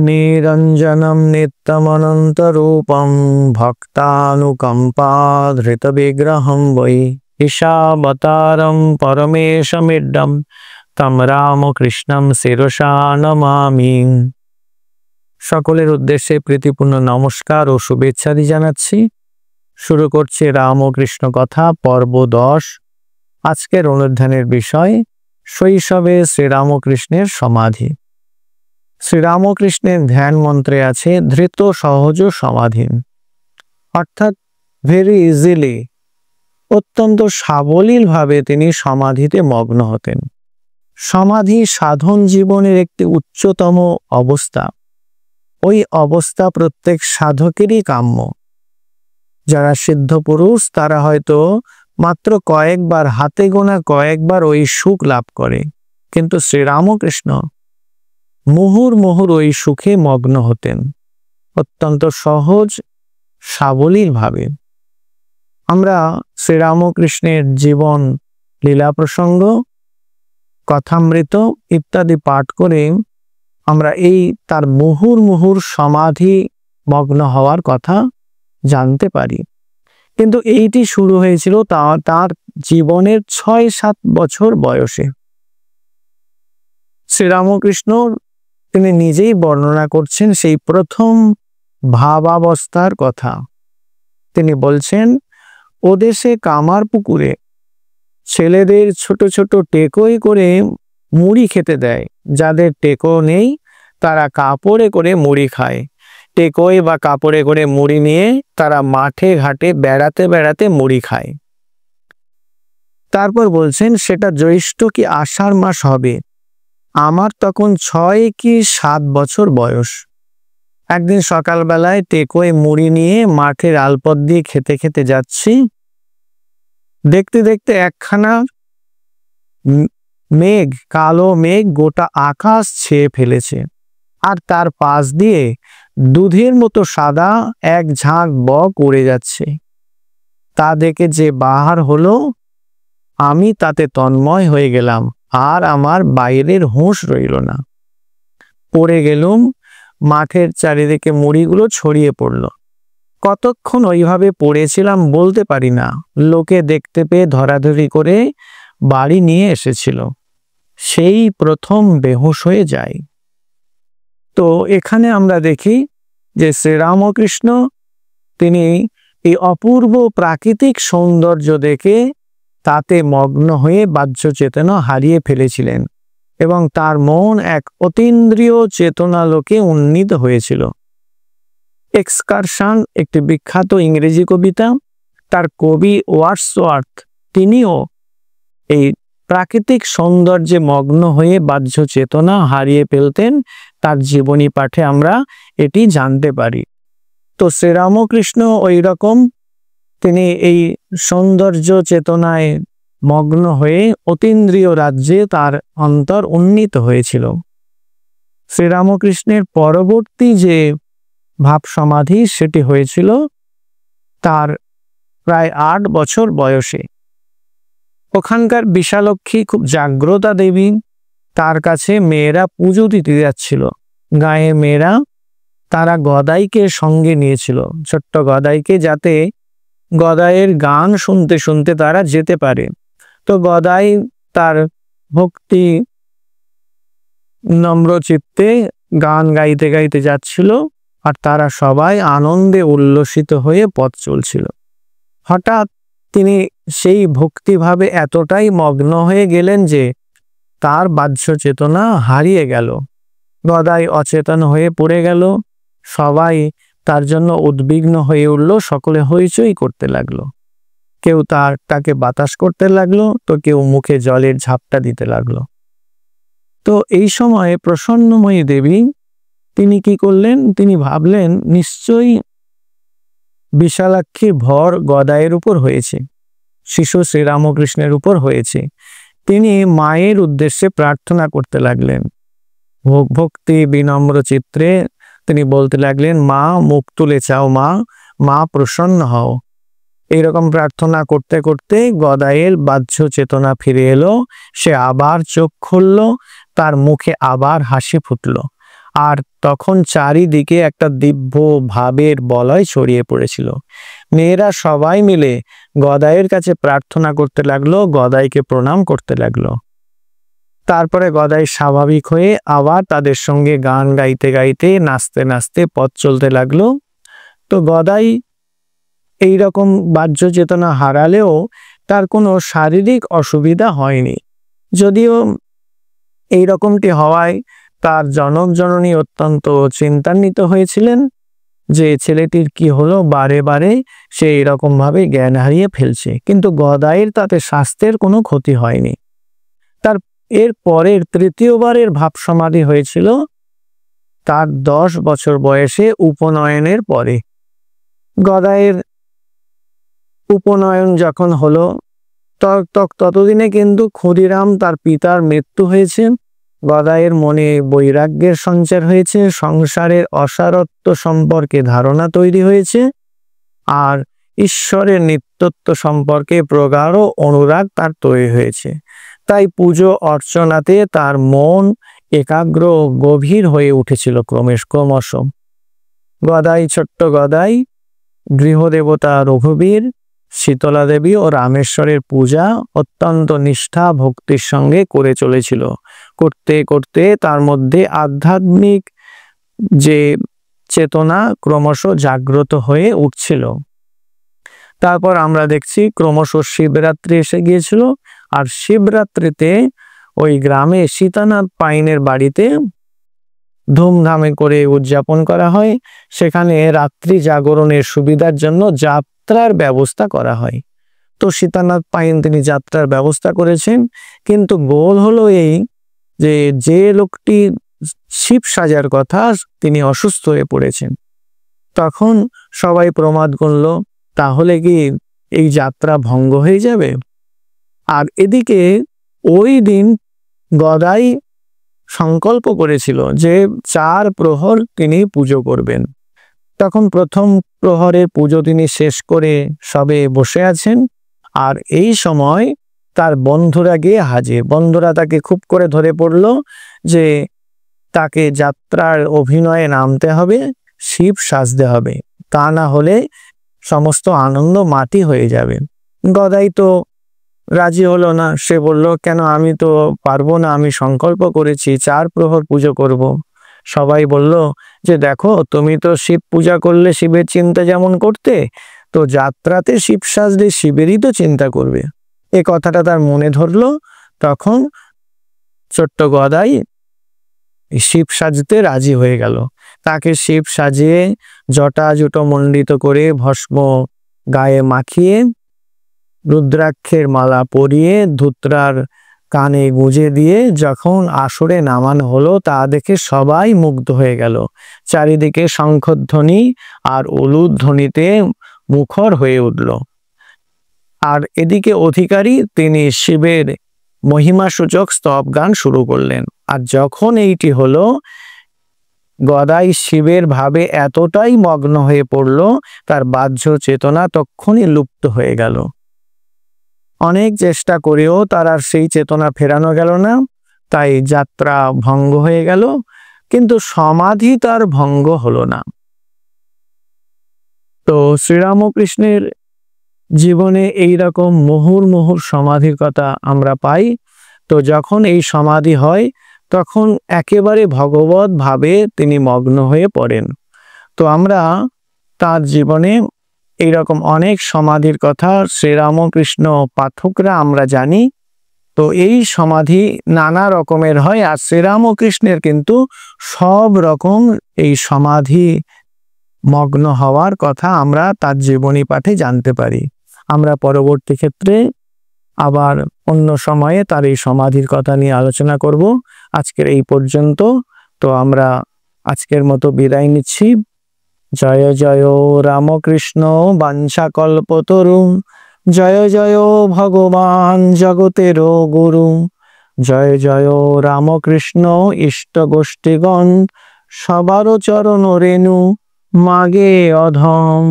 निरञ्जनं नित्यमनन्तरूपं भक्तानुकम्पाधृतविग्रहं वै ईशावतारं परमेशमिड्डं तं रामकृष्णं शिरसा नमामि। সকলের উদ্দেশ্যে প্রীতিপূর্ণ নমস্কার ও শুভেচ্ছাদি জানাচ্ছি। শুরু করছি রামকৃষ্ণ কথা পর্ব 10। আজকের অনুধ্যানের বিষয় শৈশবে শ্রীরামকৃষ্ণের সমাধি। শ্রীরামকৃষ্ণের ধ্যান মন্ত্রে আছে ধৃত সহজ সমাধি, অর্থাৎ ভেরি ইজিলি, অত্যন্ত সাবলীলভাবে তিনি সমাধিতে মগ্ন হতেন। সমাধি সাধন জীবনের একটি উচ্চতম অবস্থা। ওই অবস্থা প্রত্যেক সাধকেরই কাম্য। যারা সিদ্ধ পুরুষ তারা হয়তো মাত্র কয়েকবার, হাতে গোনা কয়েকবার ওই সুখ লাভ করে, কিন্তু শ্রীরামকৃষ্ণ মুহুর ওই সুখে মগ্ন হতেন অত্যন্ত সহজ সাবলীলভাবে। আমরা শ্রীরামকৃষ্ণের জীবন লীলা প্রসঙ্গ, কথামৃত ইত্যাদি পাঠ করে আমরা এই তার মুহুর সমাধি মগ্ন হওয়ার কথা জানতে পারি। কিন্তু এইটি শুরু হয়েছিল তার জীবনের 6-7 বছর বয়সে। শ্রীরামকৃষ্ণ তিনি নিজেই বর্ণনা করছেন সেই প্রথম ভাবাবস্থার কথা। তিনি বলছেন, ওদেশে কামার পুকুরে ছেলেদের ছোট ছোট টেকোই করে মুড়ি খেতে দেয়। যাদের টেকো নেই তারা কাপড়ে করে মুড়ি খায়। টেকোই বা কাপড়ে করে মুড়ি নিয়ে তারা মাঠে ঘাটে বেড়াতে বেড়াতে মুড়ি খায়। তারপর বলছেন, সেটা জ্যৈষ্ঠ কি আষাঢ় মাস হবে। আমার তখন 6 কি 7 বছর বয়স। একদিন সকালবেলায় টেকোয় মুড়ি নিয়ে মাঠের আলপথ দিয়ে খেতে খেতে যাচ্ছি। দেখতে দেখতে একখানা মেঘ, কালো মেঘ গোটা আকাশ ছেয়ে ফেলেছে, আর তার পাশ দিয়ে দুধের মতো সাদা এক ঝাঁক বক উড়ে যাচ্ছে। তা দেখে যে বাহার হলো, আমি তাতে তন্ময় হয়ে গেলাম, আর আমার বাইরের হুঁশ রইল না। পড়ে গেলুম। মাঠের চারিদিকে মুড়িগুলো ছড়িয়ে পড়ল। কতক্ষণ ওইভাবে পড়েছিলাম বলতে পারি না। লোকে দেখতে পেয়ে ধরাধরি করে বাড়ি নিয়ে এসেছিল। সেই প্রথম বেহুশ হয়ে যায়। তো এখানে আমরা দেখি যে শ্রীরামকৃষ্ণ তিনি এই অপূর্ব প্রাকৃতিক সৌন্দর্য দেখে তাতে মগ্ন হয়ে বাহ্য চেতনা হারিয়ে ফেলেছিলেন এবং তার মন এক অতীন্দ্রিয় চেতনালোকে উন্নীত হয়েছিল। এক্সকারশন একটি বিখ্যাত ইংরেজি কবিতা। তার কবি ওয়ার্ডসওয়ার্থ তিনিও এই প্রাকৃতিক সৌন্দর্যে মগ্ন হয়ে বাহ্য চেতনা হারিয়ে ফেলতেন। তার জীবনী পাঠে আমরা এটি জানতে পারি। তো শ্রীরামকৃষ্ণ ওই রকম তিনি এই সৌন্দর্য চেতনায় মগ্ন হয়ে অতীন্দ্রিয় রাজ্যে তার অন্তর উন্নীত হয়েছিল। শ্রীরামকৃষ্ণের পরবর্তী যে ভাব সমাধি সেটি হয়েছিল তার প্রায় 8 বছর বয়সে। ওখানকার বিশালক্ষী খুব জাগ্রতা দেবী, তার কাছে মেয়েরা পুজো দিতে যাচ্ছিল। গায়ে মেয়েরা তারা গদাইকে সঙ্গে নিয়েছিল, ছোট্ট গদাইকে, যাতে গদাইয়ের গান শুনতে শুনতে তারা যেতে পারে। তো গদাই তার ভক্তি নম্র চিত্তে গান গাইতে গাইতে যাচ্ছিল, আর তারা সবাই আনন্দে উল্লসিত হয়ে পথ চলছিল। হঠাৎ তিনি সেই ভক্তিভাবে এতটাই মগ্ন হয়ে গেলেন যে তার বাহ্য চেতনা হারিয়ে গেল। গদাই অচেতন হয়ে পড়ে গেল। সবাই তার জন্য উদ্বিগ্ন হয়ে উঠল। সকলে হইচই করতে লাগলো। কেউ তাকে বাতাস করতে লাগলো, তো কেউ মুখে জলের ঝাপটা দিতে লাগলো। তো এই সময়ে প্রসন্নময়ী দেবী তিনি কি করলেন, তিনি ভাবলেন নিশ্চয়ই বিশালাক্ষীর ভর গদাইয়ের উপর হয়েছে, শিশু শ্রীরামকৃষ্ণের উপর হয়েছে। তিনি মায়ের উদ্দেশ্যে প্রার্থনা করতে লাগলেন। ভক্তি বিনম্র চিত্রে তিনি বলতে লাগলেন, মা মুখ তুলে চাও, মা প্রসন্ন হও। এইরকম প্রার্থনা করতে করতে গদাইয়ের বাহ্য চেতনা ফিরে এলো। সে আবার চোখ খুলল, তার মুখে আবার হাসি ফুটল। আর তখন চারিদিকে একটা দিব্য ভাবের বলয় ছড়িয়ে পড়েছিল। মেয়েরা সবাই মিলে গদাইয়ের কাছে প্রার্থনা করতে লাগলো, গদাইকে প্রণাম করতে লাগলো। তারপরে গদাই স্বাভাবিক হয়ে আবার তাদের সঙ্গে গান গাইতে গাইতে নাচতে নাচতে পথ চলতে লাগলো। তো গদাই এইরকম বাহ্য চেতনা হারালেও তার কোনো শারীরিক অসুবিধা হয়নি, যদিও এইরকমটি হওয়ায় তার জনক জননী অত্যন্ত চিন্তান্বিত হয়েছিলেন যে ছেলেটির কি হলো, বারে বারে সে এরকম ভাবে জ্ঞান হারিয়ে ফেলছে। কিন্তু গদাইয়ের তাতে স্বাস্থ্যের কোনো ক্ষতি হয়নি। তার এর পরের তৃতীয়বারের ভাব সমাধি হয়েছিল তার 10 বছর বয়সে উপনয়নের পরে। গদাইয়ের উপনয়ন যখন হলো ততদিনে কিন্তু ক্ষুদিরাম তার পিতার মৃত্যু হয়েছে। গদাইয়ের মনে বৈরাগ্যের সঞ্চার হয়েছে, সংসারের অসারত্ব সম্পর্কে ধারণা তৈরি হয়েছে, আর ঈশ্বরের নিত্যত্ব সম্পর্কে প্রগাঢ় অনুরাগ তার তৈরি হয়েছে। তাই পুজো অর্চনাতে তার মন একাগ্র গভীর হয়ে উঠেছিল ক্রমশ। গদাই, ছোট্ট গদাই গৃহদেবতা রঘুবীর, শীতলা দেবী ও রামেশ্বরের পূজা অত্যন্ত নিষ্ঠা ভক্তির সঙ্গে করে চলেছিল। করতে করতে তার মধ্যে আধ্যাত্মিক যে চেতনা ক্রমশ জাগ্রত হয়ে উঠছিল। তারপর আমরা দেখছি ক্রমশ শিবরাত্রি এসে গিয়েছিল, আর শিবরাত্রিতে ওই গ্রামে সীতানাথ পাইনের বাড়িতে ধুমধামে করে উদযাপন করা হয়। সেখানে রাত্রি জাগরণের সুবিধার জন্য যাত্রার ব্যবস্থা করা হয়। তো সীতানাথ পাইন তিনি যাত্রার ব্যবস্থা করেছেন, কিন্তু গোল হলো এই যে লোকটি শিব সাজার কথা তিনি অসুস্থ হয়ে পড়েছেন। তখন সবাই প্রমাদ করল, তাহলে কি এই যাত্রা ভঙ্গ হয়ে যাবে? আর এদিকে ওই দিন গদাই সংকল্প করেছিল যে 4 প্রহর তিনি পুজো করবেন। তখন প্রথম প্রহরের পুজো তিনি শেষ করে সবে বসে আছেন, আর এই সময় তার বন্ধুরা গিয়ে হাজির। বন্ধুরা তাকে খুব করে ধরে পড়ল যে তাকে যাত্রার অভিনয়ে নামতে হবে, শিব সাজতে হবে, তা না হলে সমস্ত আনন্দ মাটি হয়ে যাবে। গদাই তো রাজি হলো না। সে বলল, কেন, আমি তো পারবো না, আমি সংকল্প করেছি 4 প্রহর পুজো করব। সবাই বলল যে দেখো, তুমি তো শিব পূজা করলে শিবের চিন্তা যেমন করতে, তো যাত্রাতে শিব সাজলে শিবেরই তো চিন্তা করবে। এ কথাটা তার মনে ধরলো। তখন ছোট্ট গদাই শিব সাজতে রাজি হয়ে গেল। তাকে শিব সাজিয়ে জটা জুটো মণ্ডিত করে ভস্ম গায়ে মাখিয়ে রুদ্রাক্ষের মালা পরিয়ে ধুত্রার কানে গুঁজে দিয়ে যখন আসরে নামানো হলো, তা দেখে সবাই মুগ্ধ হয়ে গেল। চারিদিকে শঙ্খধ্বনি আর উলুধ্বনিতে মুখর হয়ে উঠল। আর এদিকে অধিকারী তিনি শিবের মহিমাসূচক স্তব গান শুরু করলেন। আর যখন এইটি হলো, গদাই শিবের ভাবে এতটাই মগ্ন হয়ে পড়ল, তার বাহ্য চেতনা তক্ষুনি লুপ্ত হয়ে গেল। অনেক চেষ্টা করেও তার আর সেই চেতনা ফেরানো গেল না, তাই যাত্রা ভঙ্গ হয়ে গেল। কিন্তু সমাধি তার ভঙ্গ হলো না। তো শ্রীরামকৃষ্ণের জীবনে এইরকম মুহুর্মুহুর সমাধির কথা আমরা পাই। তো যখন এই সমাধি হয়, তখন একেবারে ভগবত ভাবে তিনি মগ্ন হয়ে পড়েন। তো আমরা তার জীবনে এইরকম অনেক সমাধির কথা শ্রীরামকৃষ্ণ পাঠকরা আমরা জানি। তো এই সমাধি নানা রকমের হয়, আর শ্রীরামকৃষ্ণের কিন্তু সব রকম এই সমাধি মগ্ন হওয়ার কথা আমরা তার জীবনী পাঠে জানতে পারি। আমরা পরবর্তী ক্ষেত্রে আবার অন্য সময়ে তার এই সমাধির কথা নিয়ে আলোচনা করব। আজকের এই পর্যন্ত। তো আমরা আজকের মতো বিদায় নিচ্ছি। জয় জয় রামকৃষ্ণ বাঞ্ছাকল্পতরু, জয় জয় ভগবান জগতের গুরু, জয় জয় রামকৃষ্ণ ইষ্ট গোষ্ঠীগণ, সবার চরণ রেণু মাগে অধম।